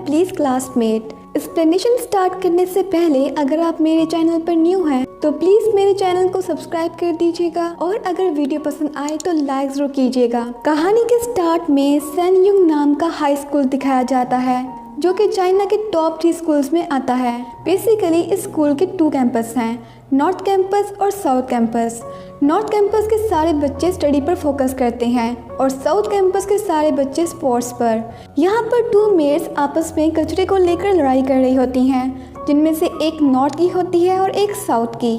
Please classmate, explanation start करने से पहले अगर आप मेरे चैनल पर न्यू हैं तो प्लीज मेरे चैनल को सब्सक्राइब कर दीजिएगा और अगर वीडियो पसंद आए तो लाइक जरूर कीजिएगा। कहानी के स्टार्ट में सैनयुंग नाम का हाई स्कूल दिखाया जाता है जो कि चाइना के टॉप 3 स्कूल्स में आता है। बेसिकली इस स्कूल के 2 कैंपस हैं, नॉर्थ कैंपस और साउथ कैंपस। नॉर्थ कैंपस के सारे बच्चे स्टडी पर फोकस करते हैं और साउथ कैंपस के सारे बच्चे स्पोर्ट्स पर। यहाँ पर 2 मेट्स आपस में कचरे को लेकर लड़ाई कर रही होती हैं, जिनमें से एक नॉर्थ की होती है और एक साउथ की।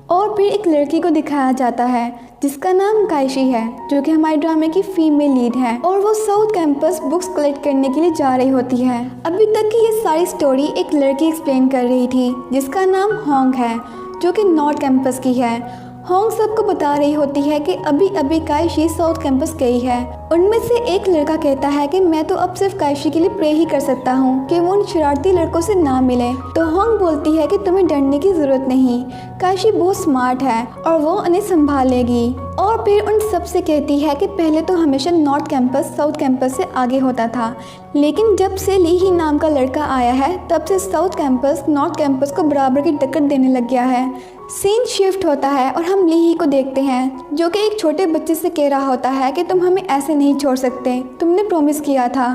और फिर एक लड़की को दिखाया जाता है जिसका नाम काइशी है, जो कि हमारे ड्रामे की फीमेल लीड है और वो साउथ कैंपस बुक्स कलेक्ट करने के लिए जा रही होती है। अभी तक की ये सारी स्टोरी एक लड़की एक्सप्लेन कर रही थी जिसका नाम होंग है, जो कि नॉर्थ कैंपस की है। होंग सबको बता रही होती है कि अभी अभी काइशी साउथ कैंपस गई है। उनमें से एक लड़का कहता है कि मैं तो अब सिर्फ काइशी के लिए प्रे ही कर सकता हूँ कि वो उन शरारती लड़कों से ना मिले। तो होंग बोलती है कि तुम्हें डरने की जरूरत नहीं, काइशी बहुत स्मार्ट है और वो उन्हें संभाल लेगी। और फिर उन सब से कहती है कि पहले तो हमेशा नॉर्थ कैंपस साउथ कैंपस से आगे होता था, लेकिन जब से ली ही नाम का लड़का आया है तब से साउथ कैंपस नॉर्थ कैंपस को बराबर की टक्कर देने लग गया है। सीन शिफ्ट होता है और हम ली ही को देखते हैं जो कि एक छोटे बच्चे से कह रहा होता है कि तुम हमें ऐसे नहीं छोड़ सकते, तुमने प्रॉमिस किया था।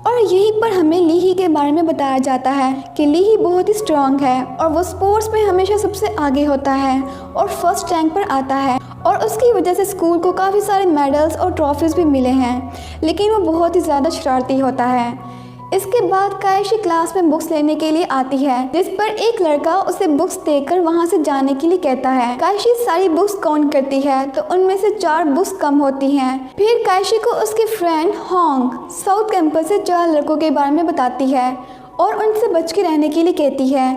और यहीं पर हमें ली ही के बारे में बताया जाता है कि ली ही बहुत ही स्ट्रांग है और वो स्पोर्ट्स में हमेशा सबसे आगे होता है और फर्स्ट रैंक पर आता है और उसकी वजह से स्कूल को काफ़ी सारे मेडल्स और ट्रॉफीज भी मिले हैं, लेकिन वो बहुत ही ज़्यादा शरारती होता है। इसके बाद काइशी क्लास में बुक्स लेने के लिए आती है, जिस पर एक लड़का उसे बुक्स देकर वहां से जाने के लिए कहता है। काइशी सारी बुक्स काउंट करती है तो उनमें से 4 बुक्स कम होती हैं। फिर काइशी को उसकी फ्रेंड होंग साउथ कैंपस से 4 लड़कों के बारे में बताती है और उनसे बच के रहने के लिए कहती है।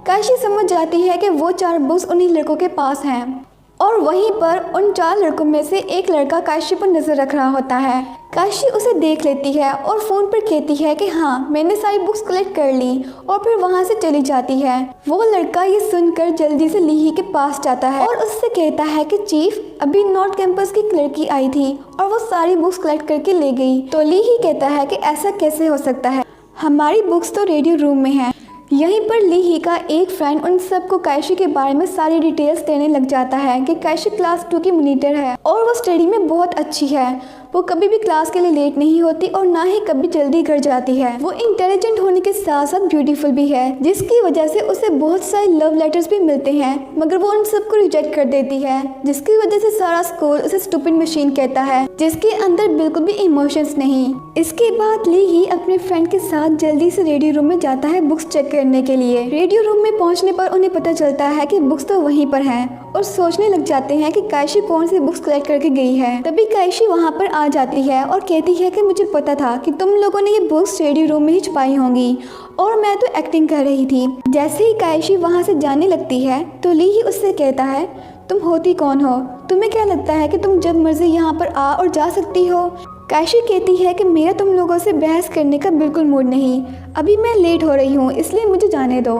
काइशी समझ जाती है कि वो 4 बुक्स उन्हीं लड़कों के पास हैं और वहीं पर उन 4 लड़कों में से एक लड़का काइशी पर नजर रख रहा होता है। काइशी उसे देख लेती है और फोन पर कहती है कि हाँ मैंने सारी बुक्स कलेक्ट कर ली और फिर वहां से चली जाती है। वो लड़का ये सुनकर जल्दी से लीही के पास जाता है और उससे कहता है कि चीफ अभी नॉर्थ कैंपस की एक लड़की आई थी और वो सारी बुक्स कलेक्ट करके ले गई। तो लीही कहता है कि ऐसा कैसे हो सकता है, हमारी बुक्स तो रेडियो रूम में है। यहीं पर ली ही का एक फ्रेंड उन सबको काइशी के बारे में सारी डिटेल्स देने लग जाता है कि काइशी क्लास 2 की मॉनिटर है और वो स्टडी में बहुत अच्छी है। वो कभी भी क्लास के लिए लेट नहीं होती और ना ही कभी जल्दी घर जाती है। वो इंटेलिजेंट होने के साथ साथ ब्यूटीफुल भी है, जिसकी वजह से उसे बहुत सारे लव लेटर्स भी मिलते हैं, मगर वो उन सबको रिजेक्ट कर देती है, जिसकी वजह से सारा स्कूल उसे स्टूपिड मशीन कहता है जिसके अंदर बिल्कुल भी इमोशंस नहीं। इसके बाद ली ही अपने फ्रेंड के साथ जल्दी से रेडियो रूम में जाता है बुक्स चेक करने के लिए। रेडियो रूम में पहुंचने पर उन्हें पता चलता है कि बुक्स तो वहीं पर हैं और सोचने लग जाते हैं कि काइशी कौन सी बुक्स कलेक्ट करके गई है। तभी काइशी वहां पर आ जाती है और कहती है कि मुझे पता था कि तुम लोगों ने ये बुक्स रेडियो रूम में ही छुपाई होंगी और मैं तो एक्टिंग कर रही थी। जैसे ही काइशी वहां से जाने लगती है तो ली ही उससे कहता है तुम होती कौन हो, तुम्हें क्या लगता है कि तुम जब मर्जी यहाँ पर आ और जा सकती हो। काइशी कहती है कि मेरा तुम लोगों से बहस करने का बिल्कुल मूड नहीं, अभी मैं लेट हो रही हूँ इसलिए मुझे जाने दो।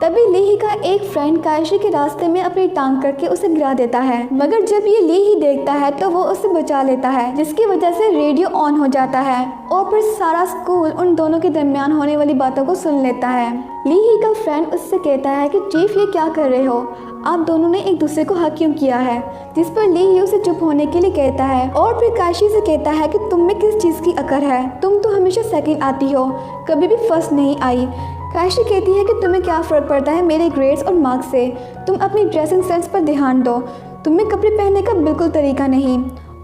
तभी लीही का एक फ्रेंड काइशी के रास्ते में अपनी टांग करके उसे गिरा देता है, मगर जब ये लीही देखता है तो वो उसे बचा लेता है, जिसकी वजह से रेडियो ऑन हो जाता है और फिर सारा स्कूल उन दोनों के दरमियान होने वाली बातों को सुन लेता है। लीही का फ्रेंड उससे कहता है कि चीफ ये क्या कर रहे हो, आप दोनों ने एक दूसरे को हक क्यों किया है, जिस पर लीही उसे चुप होने के लिए कहता है और फिर काइशी से कहता है कि तुम में किस चीज़ की अकड़ है, तुम तो हमेशा सेकंड आती हो, कभी भी फर्स्ट नहीं आई। काइशी कहती है कि तुम्हें क्या फ़र्क पड़ता है मेरे ग्रेड्स और मार्क्स से, तुम अपनी ड्रेसिंग सेंस पर ध्यान दो, तुम्हें कपड़े पहनने का बिल्कुल तरीका नहीं।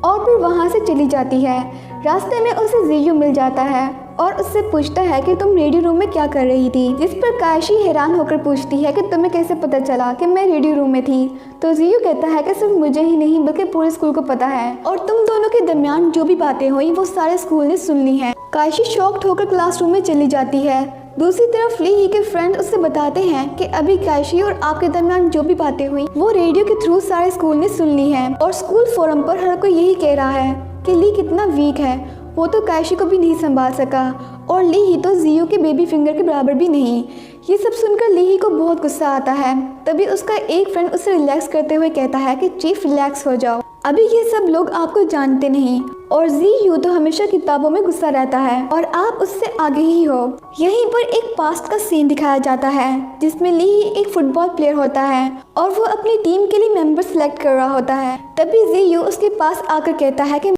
और फिर वहाँ से चली जाती है। रास्ते में उसे जियू मिल जाता है और उससे पूछता है कि तुम रेडियो रूम में क्या कर रही थी, जिस पर काइशी हैरान होकर पूछती है कि तुम्हें कैसे पता चला कि मैं रेडियो रूम में थी। तो जियू कहता है कि सिर्फ मुझे ही नहीं बल्कि पूरे स्कूल को पता है और तुम दोनों के दरमियान जो भी बातें हुई वो सारे स्कूल ने सुन ली हैं। काइशी शॉक्ड होकर क्लासरूम में चली जाती है दूसरी तरफ ली ही के फ्रेंड उससे बताते हैं कि अभी काइशी और आपके दरमियान जो भी बातें हुई वो रेडियो के थ्रू सारे स्कूल ने सुन ली है और स्कूल फोरम पर हर कोई यही कह रहा है कि ली कितना वीक है, वो तो काइशी को भी नहीं संभाल सका और ली ही तो जियो के बेबी फिंगर के बराबर भी नहीं। ये सब सुनकर ली ही को बहुत गुस्सा आता है। तभी उसका एक फ्रेंड उसे रिलैक्स करते हुए कहता है कि चीफ रिलैक्स हो जाओ, अभी ये सब लोग आपको जानते नहीं और जी यू तो हमेशा किताबों में गुस्सा रहता है और आप उससे आगे ही हो। यहीं पर एक पास्ट का सीन दिखाया जाता है जिसमें ली ही एक फुटबॉल प्लेयर होता है और वो अपनी टीम के लिए मेंबर सिलेक्ट कर रहा होता है। तभी जी यू उसके पास आकर कहता है कि